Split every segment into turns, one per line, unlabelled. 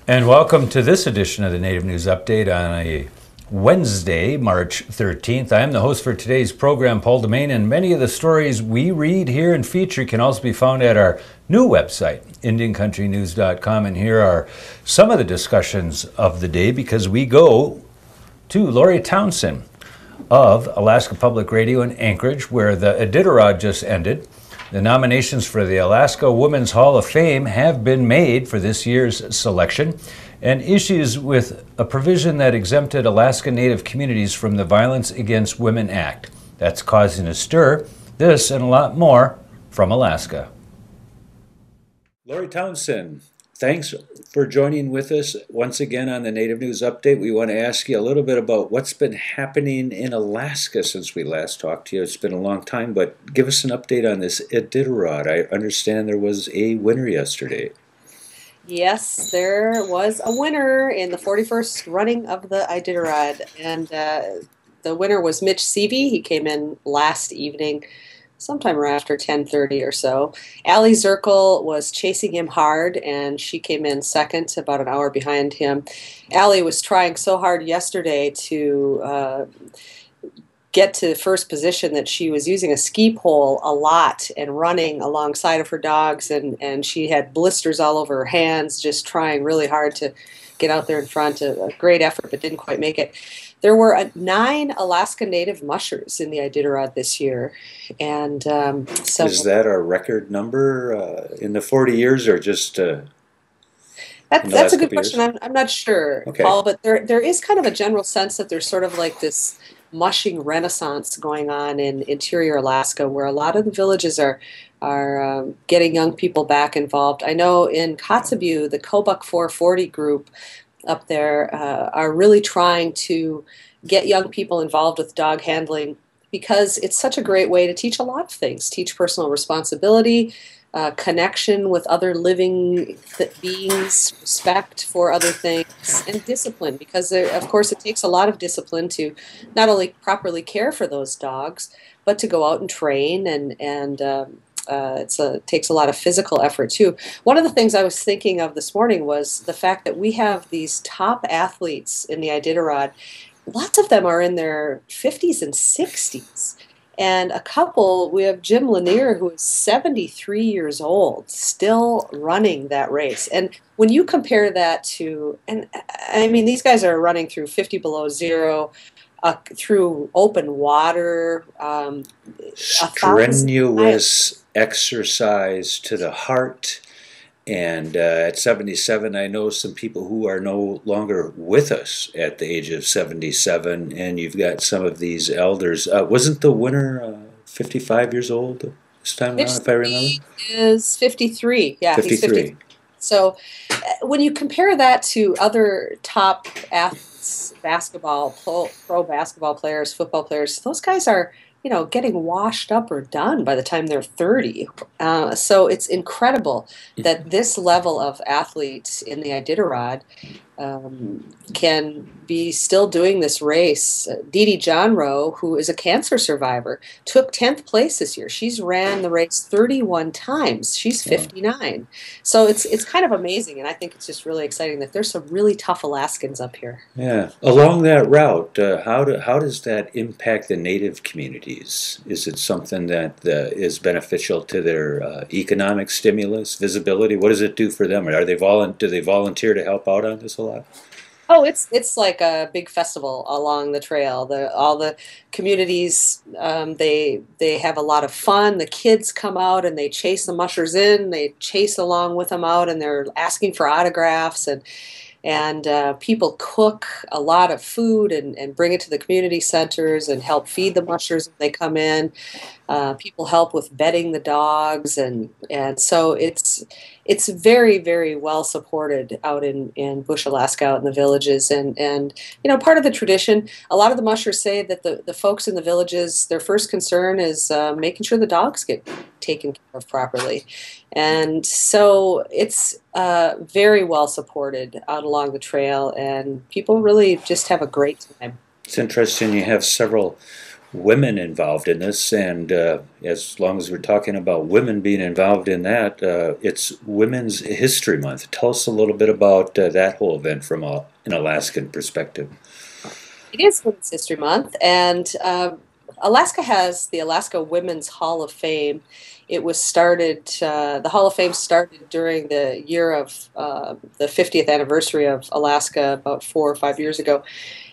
And welcome to this edition of the Native News Update on a Wednesday, March 13th. I am the host for today's program, Paul Demain, and many of the stories we read here and feature can also be found at our new website, IndianCountryNews.com. And here are some of the discussions of the day, because we go to Lori Townsend of Alaska Public Radio in Anchorage, where the Iditarod just ended. The nominations for the Alaska Women's Hall of Fame have been made for this year's selection, and issues with a provision that exempted Alaska Native communities from the Violence Against Women Act. That's causing a stir. This and a lot more from Alaska. Lori Townsend, thanks for joining with us once again on the Native News Update. We want to ask you a little bit about what's been happening in Alaska since we last talked to you. It's been a long time, but give us an update on this Iditarod. I understand there was a winner yesterday.
Yes, there was a winner in the 41st running of the Iditarod, and the winner was Mitch Seavey. He came in last evening, sometime around after 10:30 or so. Allie Zirkle was chasing him hard, and she came in second, about an hour behind him. Allie was trying so hard yesterday to get to first position that she was using a ski pole a lot and running alongside of her dogs, and she had blisters all over her hands, just trying really hard to get out there in front. A great effort, but didn't quite make it. There were 9 Alaska Native mushers in the Iditarod this year, and so
is that a record number in the 40 years, or just
that's a good question. I'm not sure,
okay,
Paul, but there is kind of a general sense that there's sort of like this mushing renaissance going on in interior Alaska, where a lot of the villages are getting young people back involved. I know in Kotzebue, the Kobuk 440 group up there are really trying to get young people involved with dog handling, because it's such a great way to teach a lot of things. Teach personal responsibility, connection with other living beings, respect for other things, and discipline, because of course it takes a lot of discipline to not only properly care for those dogs, but to go out and train, and it takes a lot of physical effort too. One of the things I was thinking of this morning was the fact that we have these top athletes in the Iditarod. Lots of them are in their 50s and 60s. And a couple, we have Jim Lanier, who is 73 years old, still running that race. And when you compare that to, and I mean, these guys are running through 50 below zero, through open water,
strenuous exercise to the heart. And at 77, I know some people who are no longer with us at the age of 77, and you've got some of these elders. Wasn't the winner 55 years old this time around, if I remember?
He is 53. Yeah,
53.
He's 53. So when you compare that to other top athletes, basketball, pro basketball players, football players, those guys are, getting washed up or done by the time they're 30. So it's incredible that this level of athletes in the Iditarod can be still doing this race. Dee Dee Johnroe, who is a cancer survivor, took 10th place this year. She's ran the race 31 times. She's 59. So it's kind of amazing, and I think it's just really exciting that there's some really tough Alaskans up here.
Yeah. Along that route, how does that impact the Native communities? Is it something that is beneficial to their economic stimulus, visibility? What does it do for them? Do they volunteer to help out on this a lot?
Oh, it's like a big festival along the trail. All the communities, they have a lot of fun. The kids come out and they chase the mushers in. They chase along with them out, and they're asking for autographs, and people cook a lot of food and bring it to the community centers and help feed the mushers when they come in. People help with bedding the dogs, and so it's very, very well supported out in Bush, Alaska, out in the villages. And part of the tradition, a lot of the mushers say that the folks in the villages, their first concern is making sure the dogs get taken care of properly. And so it's very well supported out along the trail, and people really just have a great time.
It's interesting. You have several women involved in this, and as long as we're talking about women being involved in that, it's Women's History Month. Tell us a little bit about that whole event from an Alaskan perspective.
It is Women's History Month, and Alaska has the Alaska Women's Hall of Fame. It was started, the Hall of Fame started during the year of the 50th anniversary of Alaska about 4 or 5 years ago.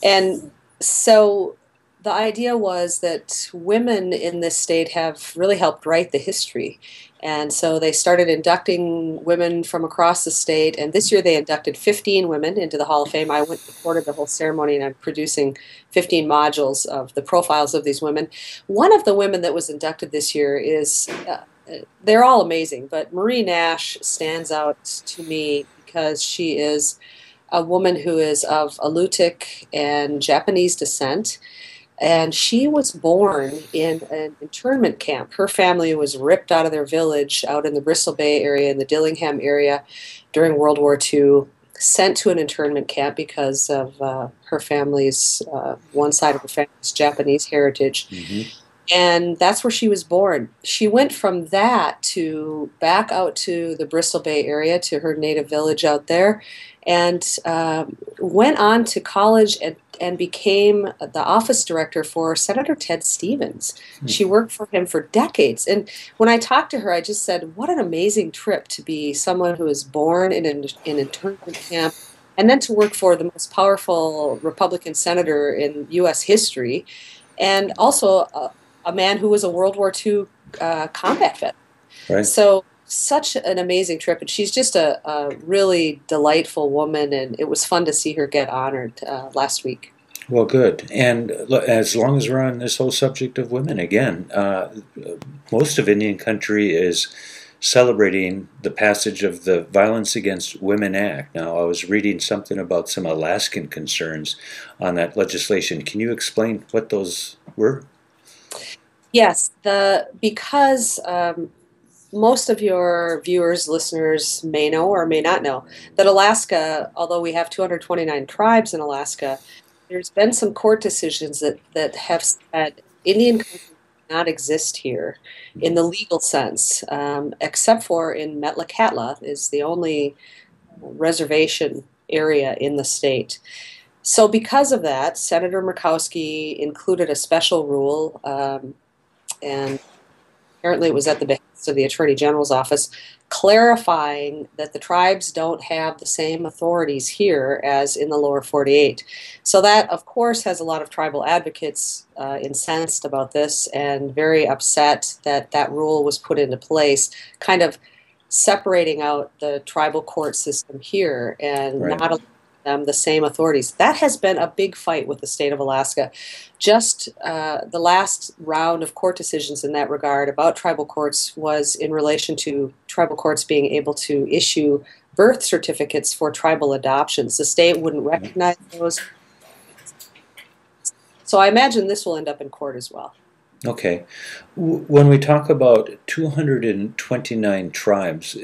And so the idea was that women in this state have really helped write the history. And so they started inducting women from across the state. And this year they inducted 15 women into the Hall of Fame. I went and recorded the whole ceremony, and I'm producing 15 modules of the profiles of these women. One of the women that was inducted this year is, they're all amazing, but Marie Nash stands out to me because she is a woman who is of Alutiiq and Japanese descent. And she was born in an internment camp. Her family was ripped out of their village out in the Bristol Bay area, in the Dillingham area during World War II, sent to an internment camp because of her family's, one side of her family's Japanese heritage.
Mm-hmm.
And that's where she was born. She went from that to back out to the Bristol Bay area, to her native village out there, and went on to college and became the office director for Senator Ted Stevens. She worked for him for decades. And when I talked to her, I just said, what an amazing trip to be someone who was born in an internment camp and then to work for the most powerful Republican senator in U.S. history, and also a man who was a World War II combat vet.
Right.
So such an amazing trip, and she's just a really delightful woman, and it was fun to see her get honored last week.
Well, good. And as long as we're on this whole subject of women again, most of Indian country is celebrating the passage of the Violence Against Women Act. Now, I was reading something about some Alaskan concerns on that legislation. Can you explain what those were?
Yes, because most of your viewers, listeners may know or may not know that Alaska, although we have 229 tribes in Alaska, there's been some court decisions that have said Indian country does not exist here in the legal sense, except for in Metlakatla is the only reservation area in the state. So because of that, Senator Murkowski included a special rule, and apparently it was at the behest of the Attorney General's office, clarifying that the tribes don't have the same authorities here as in the lower 48. So that, of course, has a lot of tribal advocates incensed about this and very upset that that rule was put into place, kind of separating out the tribal court system here and
Right.
not allowing them the same authorities. That has been a big fight with the state of Alaska. Just the last round of court decisions in that regard about tribal courts was in relation to tribal courts being able to issue birth certificates for tribal adoptions. The state wouldn't recognize those. So I imagine this will end up in court as well.
Okay. When we talk about 229 tribes,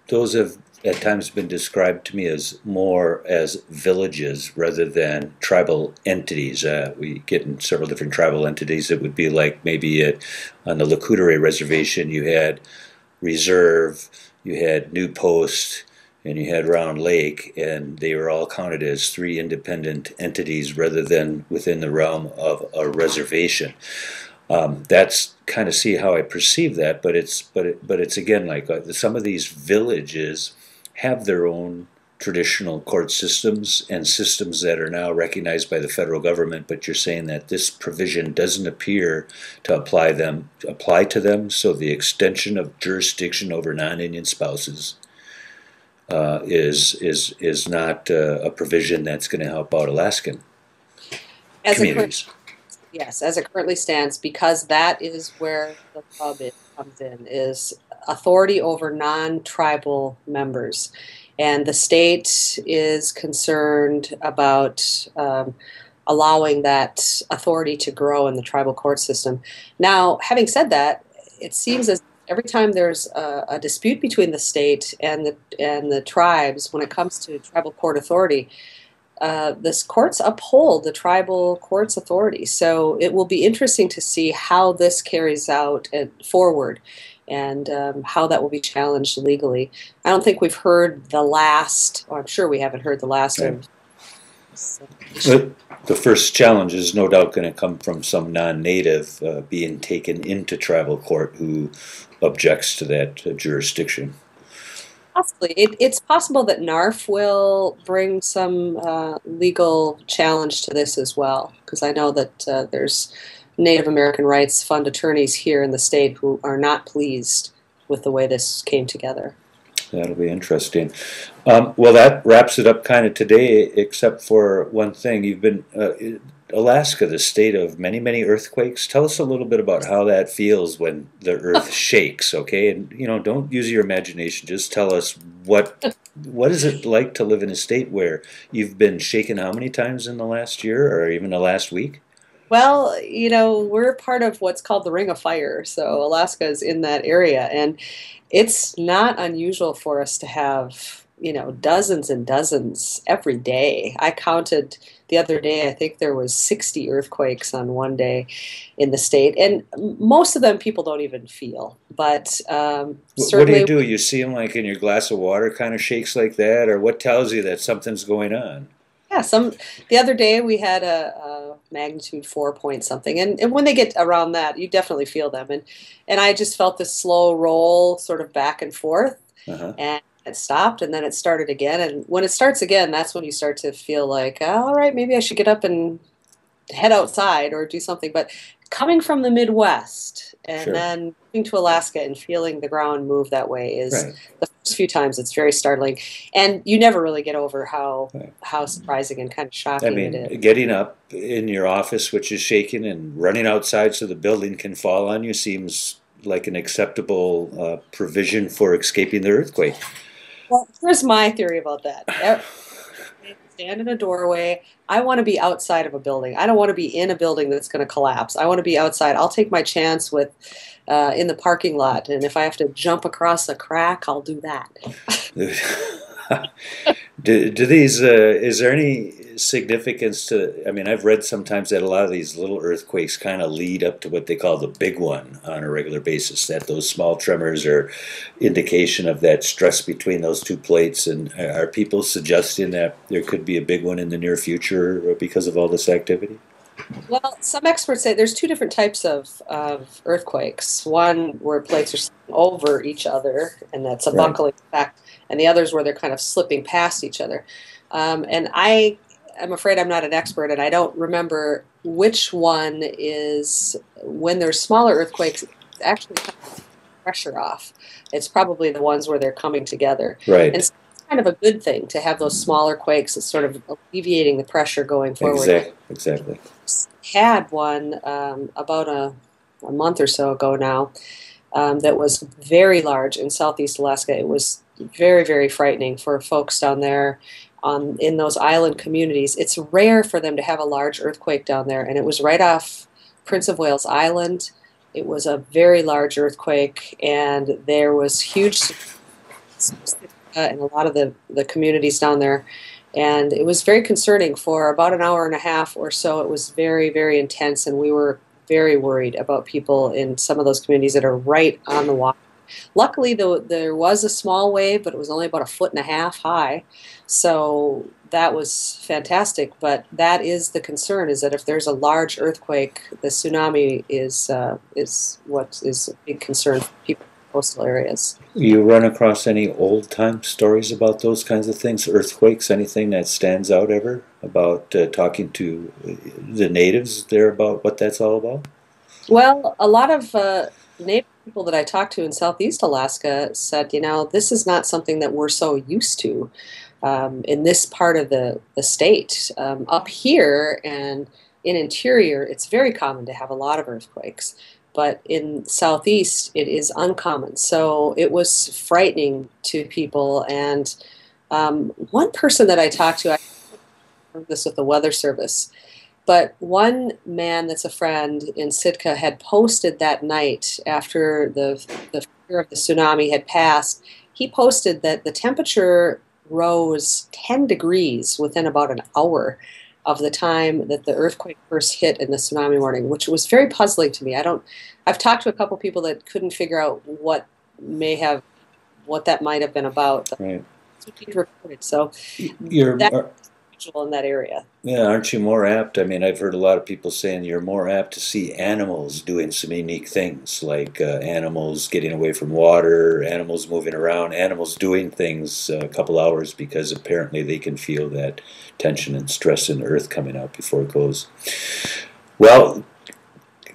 those have at times been described to me as more as villages rather than tribal entities. We get in several different tribal entities. It would be like maybe on the Lakudere Reservation you had Reserve, you had New Post, and you had Round Lake, and they were all counted as three independent entities rather than within the realm of a reservation. That's kind of see how I perceive that, but it's again like some of these villages have their own traditional court systems and systems that are now recognized by the federal government. But you're saying that this provision doesn't appear to apply to them. So the extension of jurisdiction over non-Indian spouses is not a provision that's going to help out Alaskan communities.
Yes, as it currently stands, because that is where the rub comes in, is authority over non-tribal members. And the state is concerned about allowing that authority to grow in the tribal court system. Now, having said that, it seems as every time there's a dispute between the state and the tribes when it comes to tribal court authority, this courts uphold the tribal courts authority. So it will be interesting to see how this carries out and forward, and how that will be challenged legally. I don't think we've heard the last, or I'm sure we haven't heard the last
Right.
of.
The first challenge is no doubt going to come from some non-native being taken into tribal court who objects to that jurisdiction.
Possibly. It's possible that NARF will bring some legal challenge to this as well, because I know that there's Native American Rights Fund attorneys here in the state who are not pleased with the way this came together.
That'll be interesting. Well, that wraps it up kind of today, except for one thing. You've been Alaska, the state of many, many earthquakes. Tell us a little bit about how that feels when the earth shakes, okay? And don't use your imagination. Just tell us what is it like to live in a state where you've been shaken how many times in the last year or even the last week?
Well, we're part of what's called the Ring of Fire, so Alaska is in that area, and it's not unusual for us to have, dozens and dozens every day. I counted the other day, I think there was 60 earthquakes on one day in the state, and most of them people don't even feel. But
What do you
certainly,
do? You see them like in your glass of water kind of shakes like that, or what tells you that something's going on?
yeah, the other day we had a magnitude 4 point something, and when they get around that, you definitely feel them, and I just felt this slow roll sort of back and forth,
Uh-huh.
and it stopped, and then it started again, and when it starts again, that's when you start to feel like, oh, all right, maybe I should get up and head outside or do something. But coming from the Midwest and
Sure.
then moving to Alaska and feeling the ground move that way is
Right.
the first few times it's very startling, and you never really get over
Right.
how surprising and kind of
I
shocking it is.
mean, getting up in your office, which is shaking, and running outside so the building can fall on you seems like an acceptable provision for escaping the earthquake.
Well, here's my theory about that. Stand in a doorway. I want to be outside of a building. I don't want to be in a building that's going to collapse. I want to be outside. I'll take my chance with in the parking lot, and if I have to jump across a crack, I'll do that.
Do these, is there any significance to, I mean, I've read sometimes that a lot of these little earthquakes kind of lead up to what they call the big one on a regular basis, that those small tremors are indication of that stress between those two plates. And are people suggesting that there could be a big one in the near future because of all this activity?
Well, some experts say there's two different types of earthquakes. One where plates are slipping over each other, and that's a
Right.
buckling effect, and the others where they're kind of slipping past each other. And I'm afraid I'm not an expert, and I don't remember which one is when there's smaller earthquakes. It's actually kind of pressure off. It's probably the ones where they're coming together, and
Right.
so it's kind of a good thing to have those smaller quakes. It's sort of alleviating the pressure going forward.
Exactly.
Had one about a month or so ago now, that was very large in southeast Alaska. It was very, very frightening for folks down there in those island communities. It's rare for them to have a large earthquake down there, and it was right off Prince of Wales Island. It was a very large earthquake, and there was huge in a lot of the communities down there. And it was very concerning for about an hour and a half or so. It was very, very intense, and we were very worried about people in some of those communities that are right on the water. Luckily, though, there was a small wave, but it was only about a foot and a half high. So that was fantastic. But that is the concern: is that if there's a large earthquake, the tsunami is what is a big concern for people in coastal areas.
You run across any old time stories about those kinds of things, earthquakes, anything that stands out ever about talking to the natives there about what that's all about?
Well, a lot of Native people that I talked to in Southeast Alaska said, this is not something that we're so used to in this part of the state. Up here and in interior, it's very common to have a lot of earthquakes, but in Southeast, it is uncommon. So it was frightening to people. And one person that I talked to, I heard this with the Weather Service, but one man that's a friend in Sitka had posted that night after the fear of the tsunami had passed. He posted that the temperature rose 10 degrees within about an hour of the time that the earthquake first hit in the tsunami warning, which was very puzzling to me. I've talked to a couple people that couldn't figure out what that might have been about. But
Right.
that's what they reported. So
You're,
that's unusual in that area.
yeah, aren't you more apt? I mean, I've heard a lot of people saying you're more apt to see animals doing some unique things, like animals getting away from water, animals moving around, animals doing things a couple hours because apparently they can feel that tension and stress in the earth coming out before it goes. Well,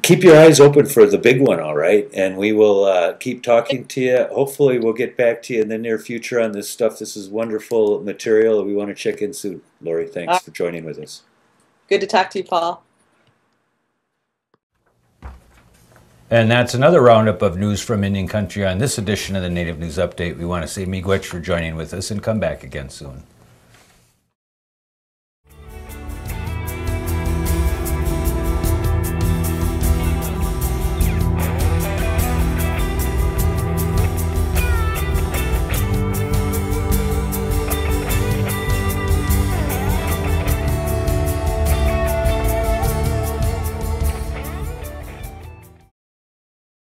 keep your eyes open for the big one, all right? And we will keep talking to you. Hopefully, we'll get back to you in the near future on this stuff. This is wonderful material. We want to check in soon. Lori, thanks for joining with us.
Good to talk to you, Paul.
And that's another roundup of news from Indian Country on this edition of the Native News Update. We want to say miigwech for joining with us and come back again soon.